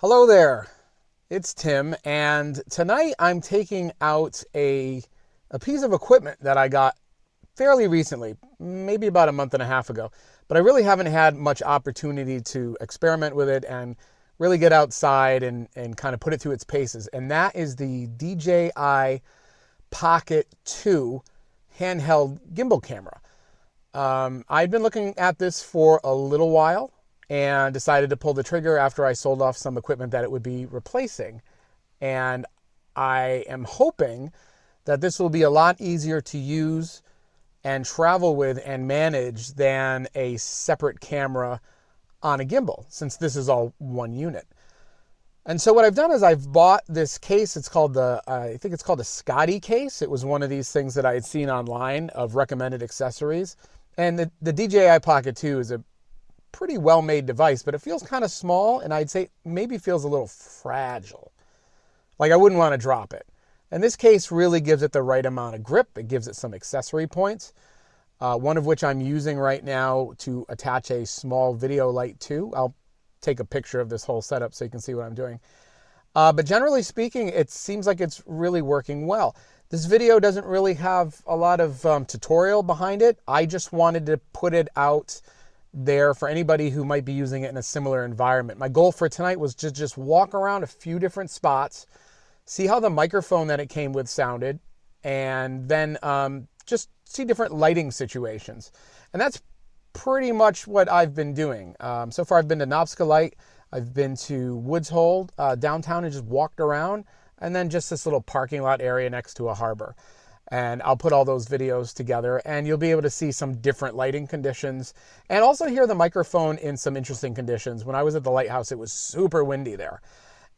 Hello there, it's Tim, and tonight I'm taking out a piece of equipment that I got fairly recently, maybe about a month and a half ago, but I really haven't had much opportunity to experiment with it and really get outside and kind of put it through its paces, and that is the DJI Pocket 2 handheld gimbal camera. I've been looking at this for a little while and decided to pull the trigger after I sold off some equipment that it would be replacing. And I am hoping that this will be a lot easier to use and travel with and manage than a separate camera on a gimbal, since this is all one unit. And so what I've done is I've bought this case. It's called I think it's called a Scotty case. It was one of these things that I had seen online of recommended accessories. And the DJI Pocket 2 is a pretty well-made device, but it feels kind of small, and I'd say maybe feels a little fragile. Like I wouldn't want to drop it. And this case really gives it the right amount of grip. It gives it some accessory points, one of which I'm using right now to attach a small video light to. I'll take a picture of this whole setup so you can see what I'm doing. But generally speaking, it seems like it's really working well. This video doesn't really have a lot of tutorial behind it. I just wanted to put it out there for anybody who might be using it in a similar environment. My goal for tonight was to just walk around a few different spots, see how the microphone that it came with sounded, and then just see different lighting situations. And that's pretty much what I've been doing. So far I've been to Nopska Light, I've been to Woods Hole downtown and just walked around, and then just this little parking lot area next to a harbor. And I'll put all those videos together and you'll be able to see some different lighting conditions and also hear the microphone in some interesting conditions. When I was at the lighthouse, it was super windy there.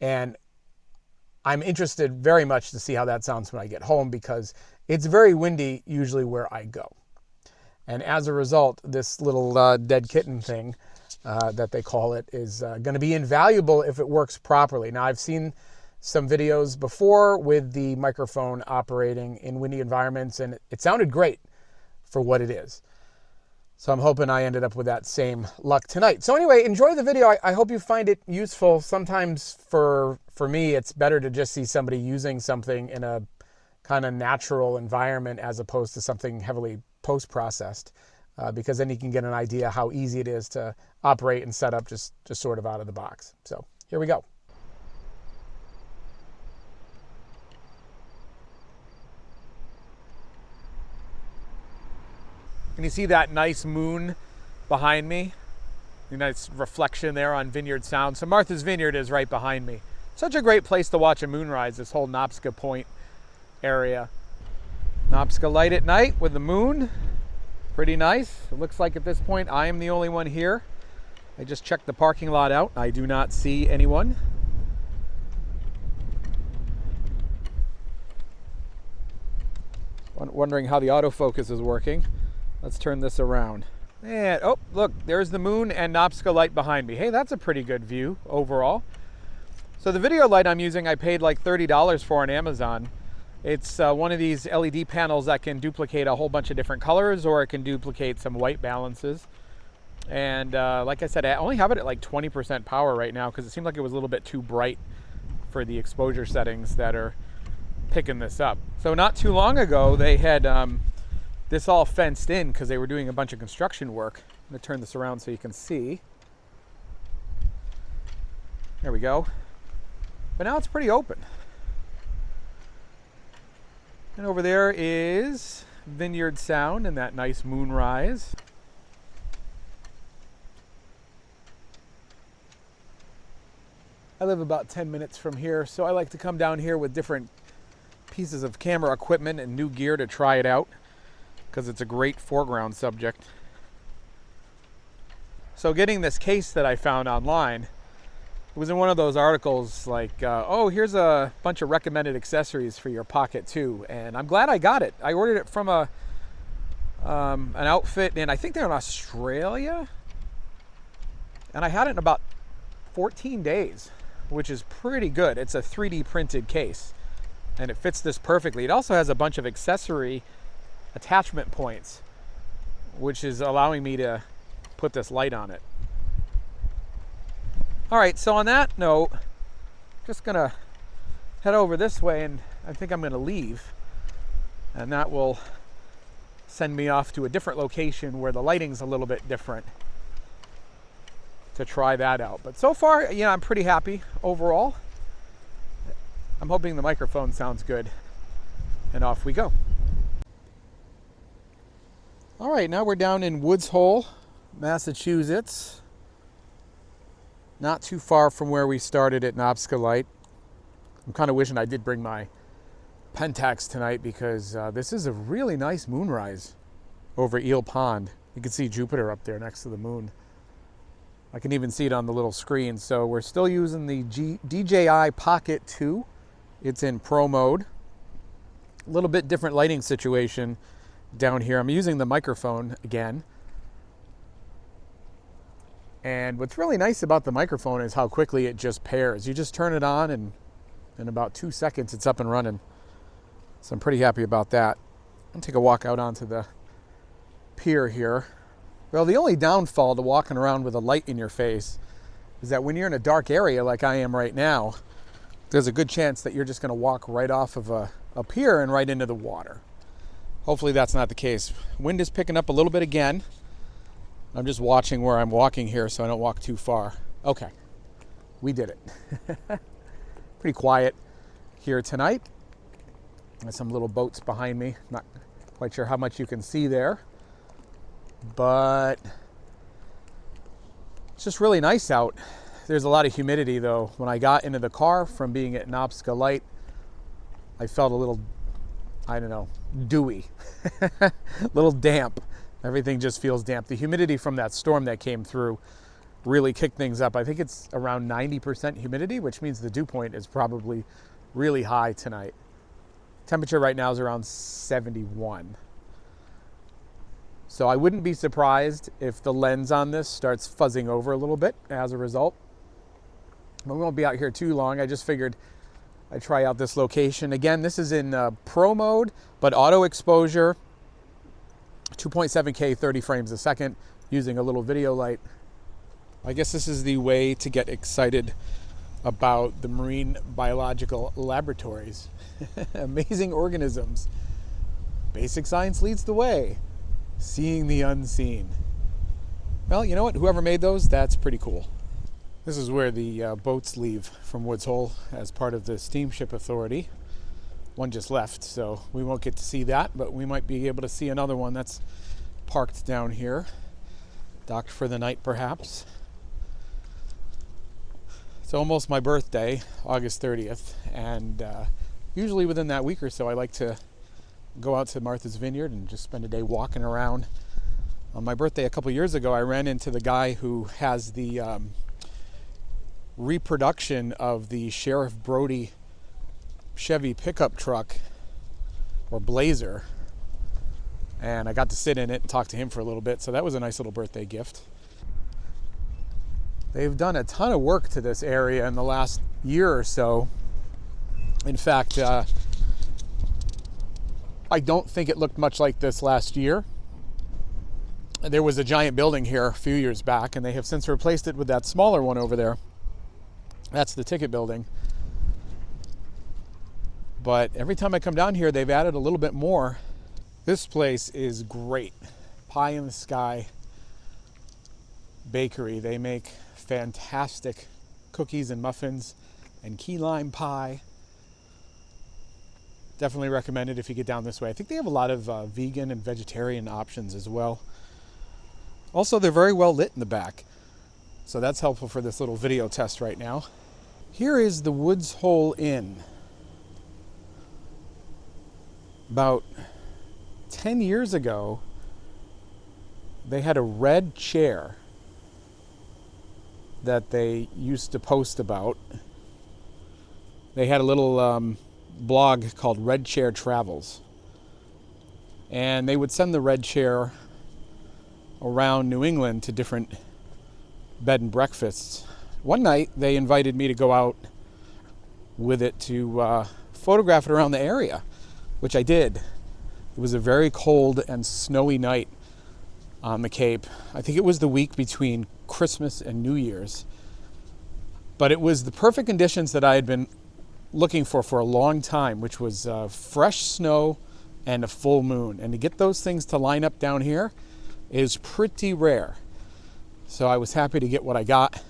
And I'm interested very much to see how that sounds when I get home, because it's very windy usually where I go. And as a result, this little dead kitten thing that they call it is going to be invaluable if it works properly. Now, I've seen some videos before with the microphone operating in windy environments, and it sounded great for what it is. So I'm hoping I ended up with that same luck tonight. So anyway, enjoy the video. I hope you find it useful. Sometimes for me, it's better to just see somebody using something in a kind of natural environment as opposed to something heavily post-processed, because then you can get an idea how easy it is to operate and set up just sort of out of the box. So here we go. Can you see that nice moon behind me? The nice reflection there on Vineyard Sound. So Martha's Vineyard is right behind me. Such a great place to watch a moonrise, this whole Nopska Point area. Nopska Light at night with the moon. Pretty nice. It looks like at this point I am the only one here. I just checked the parking lot out. I do not see anyone. Wondering how the autofocus is working. Let's turn this around. And, oh, look, there's the moon and Nopska Light behind me. Hey, that's a pretty good view overall. So the video light I'm using, I paid like $30 for on Amazon. It's one of these LED panels that can duplicate a whole bunch of different colors, or it can duplicate some white balances. And like I said, I only have it at like 20% power right now because it seemed like it was a little bit too bright for the exposure settings that are picking this up. So not too long ago, they had this all fenced in because they were doing a bunch of construction work. I'm going to turn this around so you can see. There we go. But now it's pretty open. And over there is Vineyard Sound and that nice moonrise. I live about 10 minutes from here, so I like to come down here with different pieces of camera equipment and new gear to try it out, because it's a great foreground subject. So getting this case that I found online, it was in one of those articles like, oh, here's a bunch of recommended accessories for your Pocket 2, and I'm glad I got it. I ordered it from an outfit, and I think they're in Australia, and I had it in about 14 days, which is pretty good. It's a 3D printed case, and it fits this perfectly. It also has a bunch of accessory attachment points, which is allowing me to put this light on it. All right, so on that note, just gonna head over this way, and I think I'm gonna leave, and that will send me off to a different location where the lighting's a little bit different to try that out. But so far, I'm pretty happy overall. I'm hoping the microphone sounds good, and off we go. All right, now we're down in Woods Hole, Massachusetts. Not too far from where we started at Knobsculite. I'm kind of wishing I did bring my Pentax tonight, because this is a really nice moonrise over Eel Pond. You can see Jupiter up there next to the moon. I can even see it on the little screen. So we're still using the DJI Pocket 2. It's in Pro mode. A little bit different lighting situation down here. I'm using the microphone again. And what's really nice about the microphone is how quickly it just pairs. You just turn it on, and in about 2 seconds it's up and running. So I'm pretty happy about that. I'll take a walk out onto the pier here. Well, the only downfall to walking around with a light in your face is that when you're in a dark area like I am right now, there's a good chance that you're just going to walk right off of a pier and right into the water. Hopefully that's not the case. Wind is picking up a little bit again. I'm just watching where I'm walking here so I don't walk too far. Okay, we did it. Pretty quiet here tonight. There's some little boats behind me. Not quite sure how much you can see there, but it's just really nice out. There's a lot of humidity though. When I got into the car from being at Knobsculite, I felt a little, dewy, a little damp. Everything just feels damp. The humidity from that storm that came through really kicked things up. I think it's around 90% humidity, which means the dew point is probably really high tonight. Temperature right now is around 71. So I wouldn't be surprised if the lens on this starts fuzzing over a little bit as a result. But we won't be out here too long. I just figured I'd try out this location. Again, this is in Pro mode, but auto exposure, 2.7K, 30 frames a second, using a little video light. I guess this is the way to get excited about the marine biological laboratories. Amazing organisms. Basic science leads the way. Seeing the unseen. Well, you know what? Whoever made those, that's pretty cool. This is where the boats leave from Woods Hole as part of the Steamship Authority. One just left, so we won't get to see that, but we might be able to see another one that's parked down here. Docked for the night, perhaps. It's almost my birthday, August 30th, and usually within that week or so I like to go out to Martha's Vineyard and just spend a day walking around. On my birthday a couple years ago, I ran into the guy who has the reproduction of the Sheriff Brody Chevy pickup truck, or Blazer, and I got to sit in it and talk to him for a little bit, so that was a nice little birthday gift. They've done a ton of work to this area in the last year or so. In fact, I don't think it looked much like this last year. There was a giant building here a few years back, and they have since replaced it with that smaller one over there. That's the ticket building. But every time I come down here, they've added a little bit more. This place is great. Pie in the Sky Bakery. They make fantastic cookies and muffins and key lime pie. Definitely recommend it if you get down this way. I think they have a lot of vegan and vegetarian options as well. Also, they're very well lit in the back, so that's helpful for this little video test right now. Here is the Woods Hole Inn. About 10 years ago, they had a red chair that they used to post about. They had a little blog called Red Chair Travels, and they would send the red chair around New England to different bed and breakfasts. One night they invited me to go out with it to photograph it around the area, which I did. It was a very cold and snowy night on the Cape. I think it was the week between Christmas and New Year's. But it was the perfect conditions that I had been looking for a long time, which was fresh snow and a full moon. And to get those things to line up down here is pretty rare. So I was happy to get what I got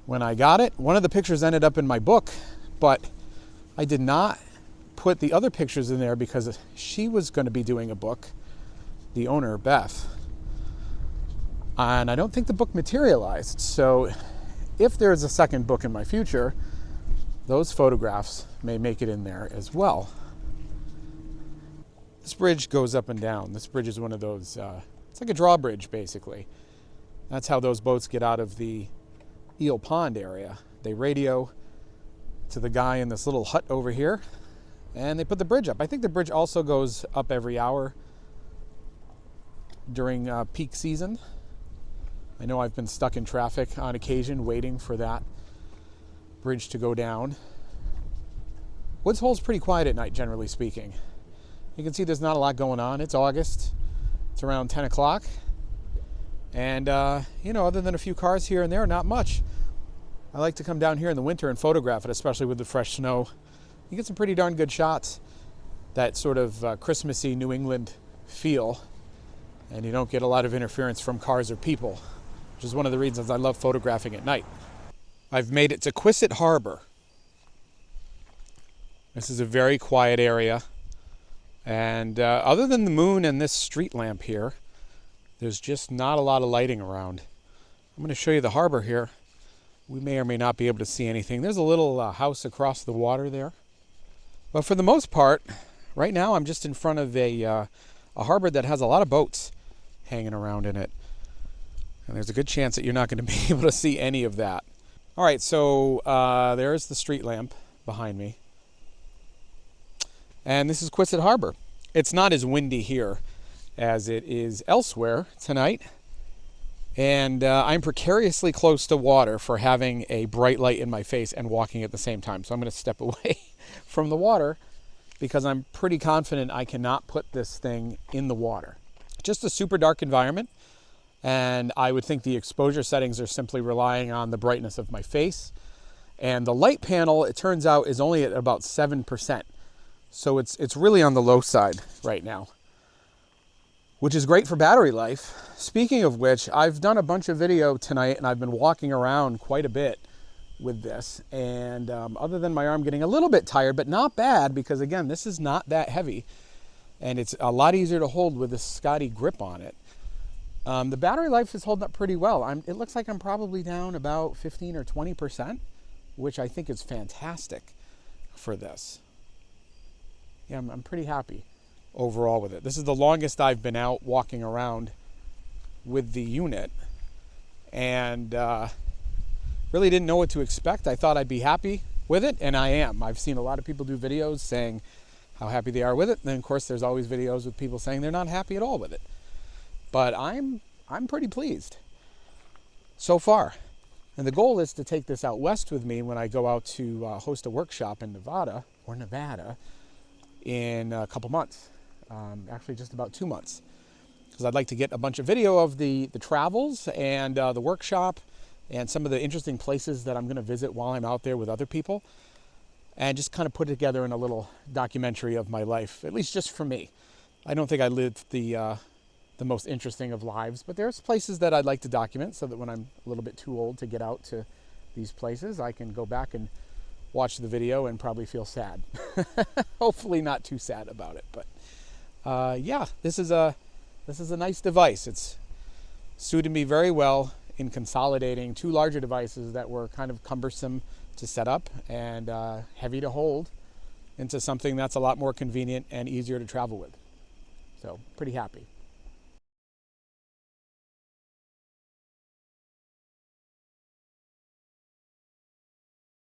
when I got it. One of the pictures ended up in my book, but I did not put the other pictures in there because she was going to be doing a book, the owner, Beth. And I don't think the book materialized. So if there's a second book in my future, those photographs may make it in there as well. This bridge goes up and down. This bridge is one of those, it's like a drawbridge basically. That's how those boats get out of the Eel Pond area. They radio to the guy in this little hut over here, and they put the bridge up. I think the bridge also goes up every hour during peak season. I know I've been stuck in traffic on occasion waiting for that bridge to go down. Woods Hole's pretty quiet at night, generally speaking. You can see there's not a lot going on. It's August. It's around 10 o'clock. And, other than a few cars here and there, not much. I like to come down here in the winter and photograph it, especially with the fresh snow. You get some pretty darn good shots. That sort of Christmassy New England feel. And you don't get a lot of interference from cars or people, which is one of the reasons I love photographing at night. I've made it to Quisset Harbor. This is a very quiet area. And other than the moon and this street lamp here, there's just not a lot of lighting around. I'm going to show you the harbor here. We may or may not be able to see anything. There's a little house across the water there. But for the most part, right now I'm just in front of a harbor that has a lot of boats hanging around in it. And there's a good chance that you're not going to be able to see any of that. All right, so there's the street lamp behind me. And this is Quisset Harbor. It's not as windy here as it is elsewhere tonight. And I'm precariously close to water for having a bright light in my face and walking at the same time. So I'm going to step away from the water because I'm pretty confident I cannot put this thing in the water. Just a super dark environment. And I would think the exposure settings are simply relying on the brightness of my face. And the light panel, it turns out, is only at about 7%. So it's really on the low side right now, which is great for battery life. Speaking of which, I've done a bunch of video tonight and I've been walking around quite a bit with this. And other than my arm getting a little bit tired, but not bad because again, this is not that heavy and it's a lot easier to hold with this Scotty grip on it. The battery life is holding up pretty well. It looks like I'm probably down about 15 or 20%, which I think is fantastic for this. Yeah, I'm pretty happy overall with it. This is the longest I've been out walking around with the unit and really didn't know what to expect. I thought I'd be happy with it, and I am. I've seen a lot of people do videos saying how happy they are with it. And then, of course, there's always videos with people saying they're not happy at all with it. But I'm pretty pleased so far. And the goal is to take this out west with me when I go out to host a workshop in Nevada in a couple months. Actually just about 2 months. Because I'd like to get a bunch of video of the travels and the workshop and some of the interesting places that I'm going to visit while I'm out there with other people. And just kind of put it together in a little documentary of my life, at least just for me. I don't think I lived the most interesting of lives, but there's places that I'd like to document so that when I'm a little bit too old to get out to these places, I can go back and watch the video and probably feel sad. Hopefully not too sad about it, but yeah, this is a nice device. It's suited me very well in consolidating two larger devices that were kind of cumbersome to set up and heavy to hold into something that's a lot more convenient and easier to travel with. So pretty happy.